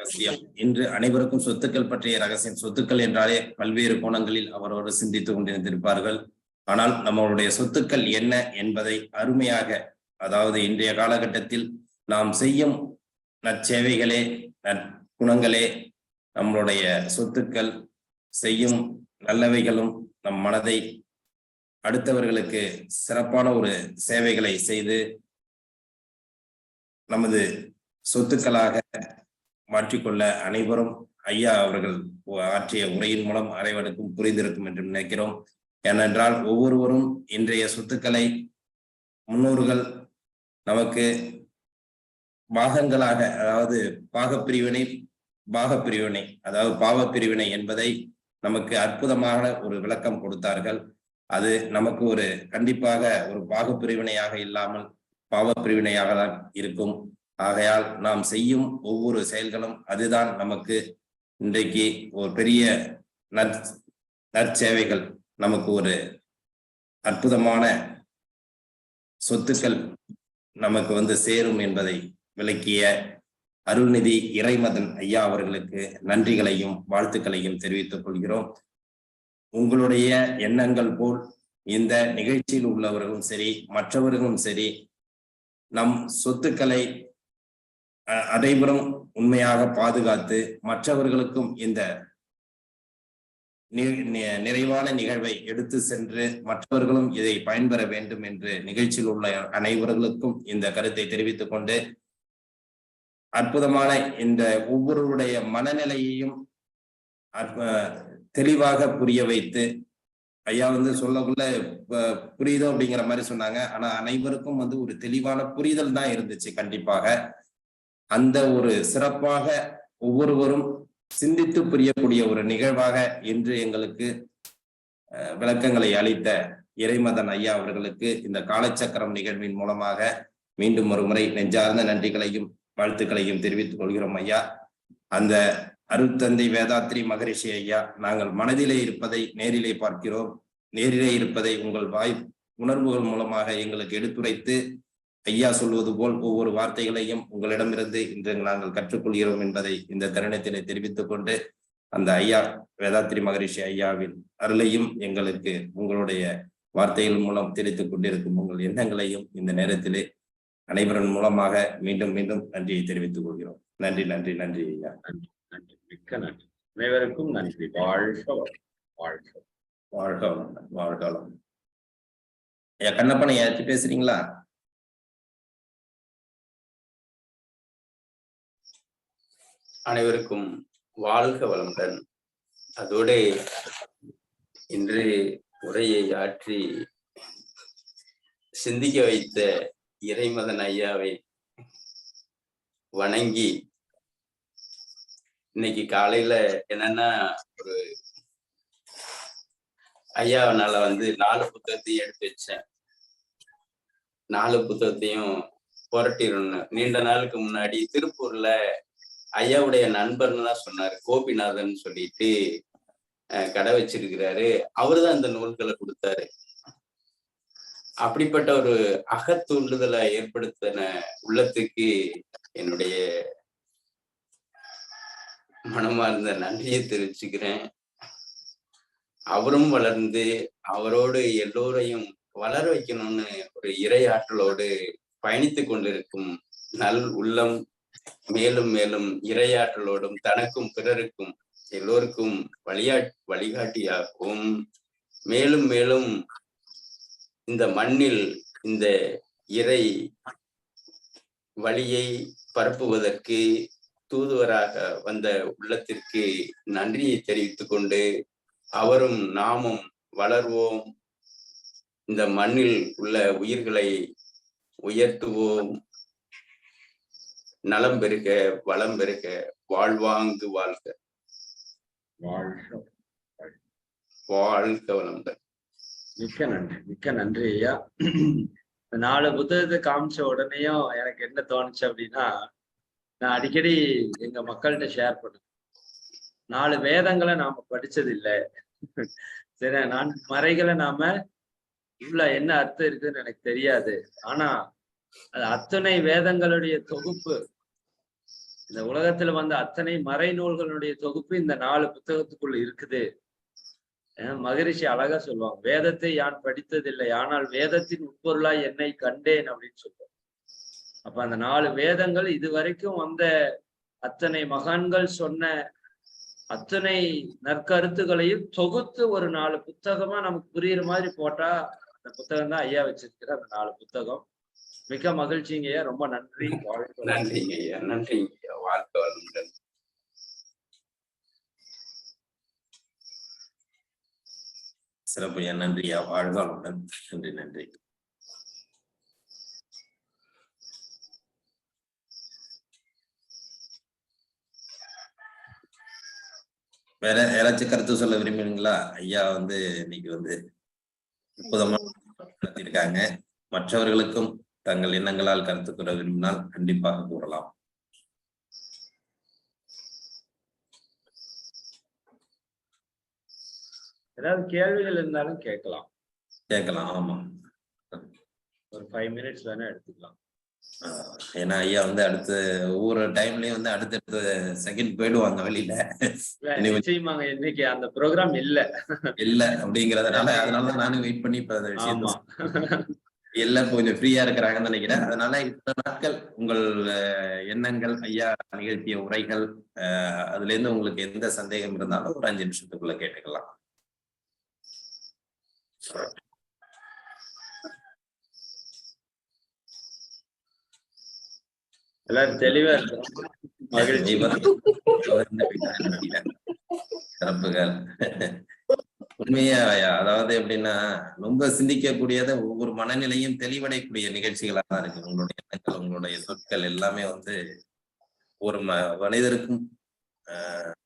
ரகசியம். இன்று அனைவருக்கும் சொத்துக்கள் பற்றிய ரகசியம். சொத்துக்கள் என்றாலே பல்வேறு கோணங்களில் அவரவர் சிந்தித்துக் கொண்டிருந்திருப்பார்கள். ஆனால் நம்மளுடைய சொத்துக்கள் என்ன என்பதை அருமையாக, அதாவது இன்றைய காலகட்டத்தில் நாம் செய்யும் நற்சேவைகளே, நற்குணங்களே நம்மளுடைய சொத்துக்கள். செய்யும் நல்லவைகளும் நம் மனதை அடுத்தவர்களுக்கு சிறப்பான ஒரு சேவைகளை செய்து நமது சொத்துக்களாக மாற்றிக்கொள்ள அனைவரும் ஐயா அவர்கள் ஆற்றிய உரையின் மூலம் அனைவருக்கும் புரிந்திருக்கும் என்று நினைக்கிறோம். ஏனென்றால் ஒவ்வொருவரும் இன்றைய சொத்துக்களை முன்னோர்கள் நமக்கு பாகங்களாக, அதாவது பாகப்பிரிவினை அதாவது பாவப்பிரிவினை என்பதை நமக்கு அற்புதமான ஒரு விளக்கம் கொடுத்தார்கள். அது நமக்கு ஒரு கண்டிப்பாக ஒரு பாகப்பிரிவினையாக இல்லாமல் பாவப்பிரிவினையாக தான் இருக்கும். ஆகையால் நாம் செய்யும் ஒவ்வொரு செயல்களும் அதுதான் நமக்கு இன்றைக்கு ஒரு பெரிய நற்சேவைகள், நமக்கு ஒரு அற்புதமான சொத்துக்கள் நமக்கு சேரும் என்பதை விளக்கிய அருள்நிதி இறைமதன் ஐயா அவர்களுக்கு நன்றிகளையும் வாழ்த்துக்களையும் தெரிவித்துக் கொள்கிறோம். உங்களுடைய எண்ணங்கள் போல் இந்த நிகழ்ச்சியில் உள்ளவர்களும் சரி, மற்றவர்களும் சரி, நம் சொத்துக்களை அனைவரும் உண்மையாக பாதுகாத்து மற்றவர்களுக்கும் இந்த நிறைவான நிகழ்வை எடுத்து சென்று மற்றவர்களும் இதை பயன்பெற வேண்டும் என்று நிகழ்ச்சியில் உள்ள அனைவர்களுக்கும் இந்த கருத்தை தெரிவித்துக் கொண்டு, அற்புதமான இந்த ஒவ்வொருவருடைய மனநிலையையும் தெளிவாக புரிய வைத்து, ஐயா சொல்லக்குள்ள புரியுதோ அப்படிங்கிற மாதிரி சொன்னாங்க. ஆனா அனைவருக்கும் ஒரு தெளிவான புரிதல் தான் இருந்துச்சு. கண்டிப்பாக அந்த ஒரு சிறப்பாக ஒவ்வொருவரும் சிந்தித்து புரியக்கூடிய ஒரு நிகழ்வாக இன்று எங்களுக்கு விளக்கங்களை அளித்த இறைமதன் ஐயா அவர்களுக்கு இந்த காலச்சக்கரம் நிகழ்வின் மூலமாக மீண்டும் ஒரு முறை நெஞ்சார்ந்த நன்றிகளையும் வாழ்த்துக்களையும் தெரிவித்துக் கொள்கிறோம். ஐயா, அந்த அருட்தந்தை வேதாத்ரி மகரிஷி ஐயா, நாங்கள் மனதிலே இருப்பதை நேரிலே பார்க்கிறோம், நேரிலே இருப்பதை உங்கள் வாய் உணர்வுகள் மூலமாக எங்களுக்கு எடுத்துரைத்து ஐயா சொல்வது போல் ஒவ்வொரு வார்த்தைகளையும் உங்களிடமிருந்து இன்று நாங்கள் கற்றுக்கொள்கிறோம் என்பதை இந்த தருணத்திலே தெரிவித்துக் கொண்டு, அந்த ஐயா வேதாத்ரி மகரிஷி ஐயாவின் அருளையும் எங்களுக்கு உங்களுடைய வார்த்தைகள் மூலம் தெரிவித்துக் கொண்டிருக்கும் உங்கள் எண்ணங்களையும் இந்த நேரத்திலே அனைவரின் மூலமாக மீண்டும் மீண்டும் நன்றியை தெரிவித்துக் கொள்கிறோம். நன்றி நன்றி நன்றி ஐயா. நன்றி நன்றி, மிக்க நன்றி. அனைவருக்கும் நன்றி. வாழ்க வாழ்க வாழ்க வாழ்க. ஐயா கண்ணப்பனை யாச்சு பேசுறீங்களா? அனைவருக்கும் வாழ்க வளமுடன். அதோடு இன்று உரையை ஆற்றி சிந்திக்க வைத்த இறைமதன் ஐயாவை வணங்கி, இன்னைக்கு காலையில என்னன்னா, ஒரு ஐயாவனால 4 புத்தகத்தையும் எடுத்து வச்சேன். 4 புத்தகத்தையும் புரட்டிடணும். நீண்ட நாளுக்கு முன்னாடி திருப்பூர்ல ஐயாவுடைய நண்பர்னு தான் சொன்னாரு, கோபிநாதன் சொல்லிட்டு கடை வச்சிருக்கிறாரு. அவருதான் இந்த நூல்களை கொடுத்தாரு. அப்படிப்பட்ட ஒரு அகத்தூண்டுதலை ஏற்படுத்தின உள்ளத்துக்கு என்னுடைய மனமார்ந்த நன்றியை தெரிவிச்சுக்கிறேன். அவரும் வளர்ந்து அவரோடு எல்லோரையும் வளர வைக்கணும்னு ஒரு இறையாற்றலோடு பயணித்து கொண்டிருக்கும் நல் உள்ளம் மேலும் மேலும் இறையாற்றலோடும் தனக்கும் பிறருக்கும் எல்லோருக்கும் வழிகாட்டியாகவும் மேலும் மேலும் இந்த மண்ணில் இந்த இறை வழியை பரப்புவதற்கு தூதுவராக வந்த உள்ளத்திற்கு நன்றியை தெரிவித்துக் கொண்டு, அவரும் நாமும் வளர்வோம், இந்த மண்ணில் உள்ள உயிர்களை உயர்த்துவோம், நலம் பெருக வளம் பெருக வாழ்வாங்கு வாழ்க. வாழ்க வளமுடன். மிக்க நன்றி, மிக்க நன்றி ஐயா. 4 புத்தகத்தை காமிச்ச உடனேயும் எனக்கு என்ன தோணுச்சு அப்படின்னா, நான் அடிக்கடி எங்க மக்கள்கிட்ட ஷேர் பண்ணுவேன். 4 வேதங்களை நாம படிச்சது இல்லை, சரி, 4 மறைகளை நாம இவ்வளவு என்ன அர்த்தம் இருக்குதுன்னு எனக்கு தெரியாது. ஆனா அது அத்தனை வேதங்களுடைய தொகுப்பு இந்த உலகத்துல வந்த அத்தனை மறைநூல்களுடைய தொகுப்பு இந்த 4 புத்தகத்துக்குள்ள இருக்குது. மகரிஷி அழகா சொல்லுவாங்க, வேதத்தை யான் படித்ததில்லை, ஆனால் வேதத்தின் உட்பொருளாய் என்னை கண்டேன் அப்படின்னு சொல்லுவாங்க. அப்ப அந்த 4 வேதங்கள் இதுவரைக்கும் வந்த அத்தனை மகான்கள் சொன்ன அத்தனை நற்கருத்துகளையும் தொகுத்து ஒரு 4 புத்தகமா நமக்கு புரியுற மாதிரி போட்டா அந்த புத்தகம் தான் ஐயா வச்சிருக்கிற அந்த 4 புத்தகம். மிக்க மகிழ்ச்சிங்க ஐயா, ரொம்ப நன்றி. நன்றிங்க ஐயா, நன்றிங்க ஐயா, வாழ்க்கை வளமுடன். சிறப்பு ஐயா, நன்றி ஐயா, வாழ்க வளமுடன். நன்றி நன்றி. வேற யாராச்சும் கருத்து சொல்ல விரும்புறீங்களா? ஐயா வந்து இன்னைக்கு வந்து அற்புதமா நடத்தியிருக்காங்க. மற்றவர்களுக்கும் தங்கள் எண்ணங்களால் கருத்து கூற விரும்பினால் கண்டிப்பாக கூறலாம். ஏதாவது கேள்விகள் இருந்தாலும் கேட்கலாம். ஆமா, ஒரு 5 மினிட்ஸ் வேணா எடுத்துக்கலாம். ஏன்னா ஐயா வந்து அடுத்த ஒவ்வொரு டைம்லயும் வந்து அடுத்தடுத்த செகண்ட் போயிடுவாங்க வெளியில. நிச்சயமாங்க, இன்னைக்கு அந்த ப்ரோக்ராம் இல்ல அதனால நானும் வெயிட் பண்ணி இப்ப எல்லாம் கொஞ்சம் ஃப்ரீயா இருக்கிறாங்கன்னு நினைக்கிறேன். அதனால இத்தனை நாட்கள் உங்கள் எண்ணங்கள், ஐயா நிகழ்த்திய உரைகள், அதுல இருந்து உங்களுக்கு எந்த சந்தேகம் இருந்தாலும் ஒரு 5 நிமிஷத்துக்குள்ள கேட்டுக்கலாம். எல்லாரும் தெளிவா இருக்கும். சிறப்புகள். உண்மையா, அதாவது எப்படின்னா ரொம்ப சிந்திக்கக்கூடியதை ஒவ்வொரு மனநிலையும் தெளிவடையக்கூடிய நிகழ்ச்சிகளா தான் இருக்கு. உங்களுடைய எண்ணங்கள், உங்களுடைய சொற்கள் எல்லாமே வந்து ஒரு மனிதருக்கும்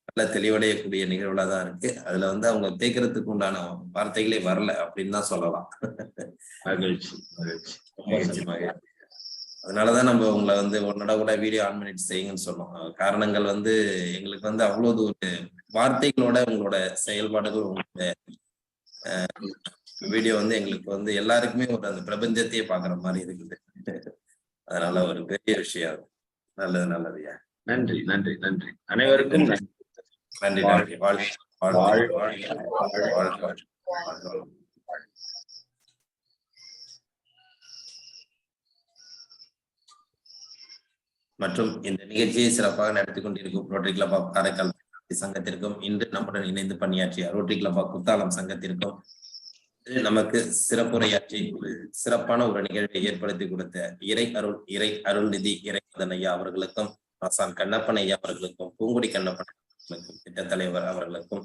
நல்ல தெளிவடையக்கூடிய நிகழ்வுகளா தான் இருக்கு. அதுல வந்து அவங்க கேட்கறதுக்கு உண்டான வார்த்தைகளே வரல அப்படின்னு தான் சொல்லலாம். அதனாலதான் நம்ம உங்களை வந்து உன்னோட கூட வீடியோ ஆன் பண்ணிட்டு செய்யுங்கன்னு சொன்னோம். காரணங்கள் வந்து எங்களுக்கு வந்து அவ்வளவு ஒரு வார்த்தைகளோட உங்களோட செயல்பாடுகள், உங்களோட வீடியோ வந்து எங்களுக்கு வந்து எல்லாருக்குமே ஒரு அந்த பிரபஞ்சத்தையே பாக்குற மாதிரி இருக்குது. அதனால ஒரு பெரிய விஷயம். நல்லது நல்லதுயா. நன்றி நன்றி நன்றி. அனைவருக்கும் நன்றி நன்றி. மற்றும் இந்த நிகழ்ச்சியை சிறப்பாக நடத்தி கொண்டிருக்கும் ரோட்டரி கிளப் ஆஃப் காரைக்கால் சங்கத்திற்கும், இன்று நம்முடன் இணைந்து பணியாற்றிய ரோட்டரி கிளப் ஆஃப் குத்தாலம் சங்கத்திற்கும், நமக்கு சிறப்புரையாற்றி ஒரு சிறப்பான ஒரு நிகழ்வை ஏற்படுத்தி கொடுத்த இறை அருள்நிதி இறைமதன் ஐயா அவர்களுக்கும், ஆசான் கண்ணப்பன் ஐயா அவர்களுக்கும், பூங்குடி கண்ணப்பன் அவர்களுக்கும், திட்ட தலைவர் அவர்களுக்கும்,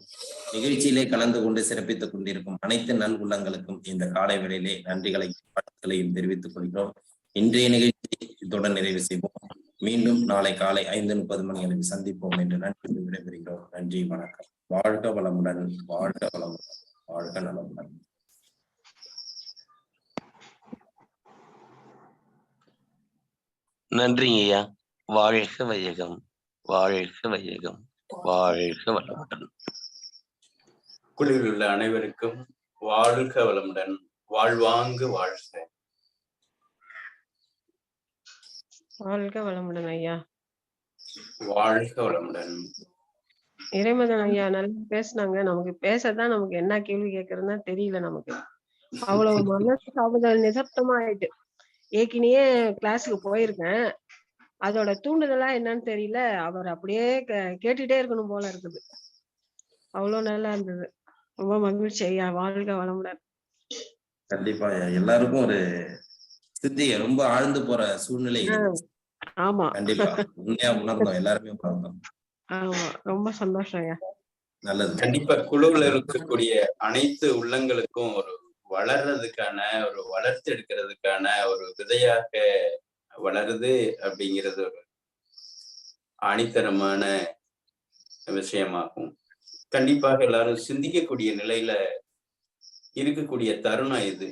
நிகழ்ச்சியிலே கலந்து கொண்டு சிறப்பித்துக் கொண்டிருக்கும் அனைத்து நல் உள்ளங்களுக்கும் இந்த காலை வேளையிலே நன்றிகளையும் வாழ்த்துக்களையும் தெரிவித்துக் கொள்கிறோம். இன்றைய நிகழ்ச்சி இத்துடன் நிறைவு செய்வோம். மீண்டும் நாளை காலை 5:30 மணி அளவில் சந்திப்போம் என்று நன்றி விடைபெறுகிறோம். நன்றி, வணக்கம். வாழ்க வளமுடன், வாழ்க வளமுடன், வாழ்க நலமுடன். நன்றிங்க ஐயா. வாழ்க வையகம், வாழ்க வையகம், வாழ்க வளமுடன். குழுவில் உள்ள அனைவருக்கும் வாழ்க வளமுடன், வாழ்வாங்கு வாழ்க. வாழ்க வளமுடன் ஐயா. வாழ்க வளமுடன். இறைமதன் ஐயா நல்லா பேசினாங்க. நமக்கு பேசதான் நமக்கு என்ன கேள்வி கேட்கறதுன்னா தெரியல. நமக்கு அவ்வளவு மனசு நிசப்தமா ஆயிட்டு. ஏற்கனவே கிளாஸுக்கு போயிருக்கேன். அதோட தூண்டுதலா என்னன்னு தெரியல. அவர் அப்படியே கேட்டுட்டே இருக்கணும் போல இருக்குது. அவ்வளவு நல்லா இருந்தது. ரொம்ப மகிழ்ச்சி ஐயா. வாழ்க வளமுடன். கண்டிப்பா எல்லாருக்கும் ஒரு சித்திய ரொம்ப ஆழ்ந்து போற சூழ்நிலை. ஆமா, கண்டிப்பா உண்மையா உணர்ந்தோம், எல்லாருமே உணர்ந்தோம். ஆமா, ரொம்ப சந்தோஷம் ஐயா. நல்லது. கண்டிப்பா குழுவில் இருக்கக்கூடிய அனைத்து உள்ளங்களுக்கும் ஒரு வளர்றதுக்கான, ஒரு வளர்த்து எடுக்கிறதுக்கான ஒரு விதையாக வளருது அப்படிங்கிறது ஒரு ஆணித்தரமான விஷயமாகும். கண்டிப்பாக எல்லாரும் சிந்திக்கக்கூடிய நிலையில இருக்கக்கூடிய தருணம் இது.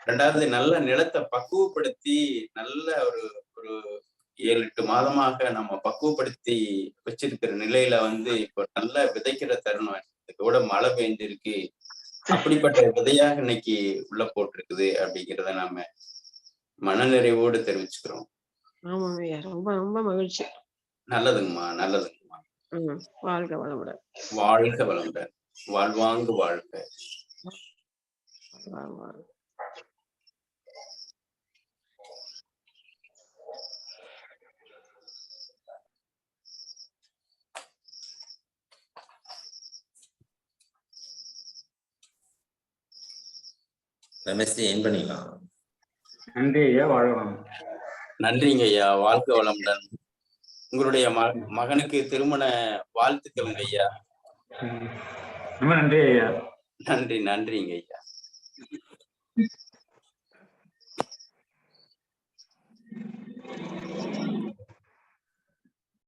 ரெண்டாவது, நல்ல நிலத்தை பக்குவப்படுத்தி நல்ல ஒரு 7-8 மாதமாக நம்ம பக்குவப்படுத்தி வச்சிருக்கிற நிலையில வந்து இப்போ நல்ல விதைக்கிற தருணம். கூட மழை பெய்ஞ்சிருக்கு, அப்படிப்பட்ட விதையாக இன்னைக்கு உள்ள போட்டிருக்குது அப்படிங்கிறத நாம மனநிறைவோடு தெரிவிச்சுக்கிறோம். ஆமாங்க ஐயா. ரொம்ப ரொம்ப மகிழ்ச்சி. நல்லதுங்கம்மா, நல்லதுங்கம்மா. வாழ்க வளமுடன். வாழ்க வளமுடன். வாழ்வாங்கு வாழ்க. வாழ்க. ரமேஷ்ஜி என் பண்ணிக்கலாம். நன்றி ஐயா, வாழ்க. நன்றிங்க ஐயா, வாழ்க வளமுடன். உங்களுடைய மகனுக்கு திருமண வாழ்த்துக்களுங்க ஐயா. ரொம்ப நன்றி ஐயா. நன்றிங்க ஐயா.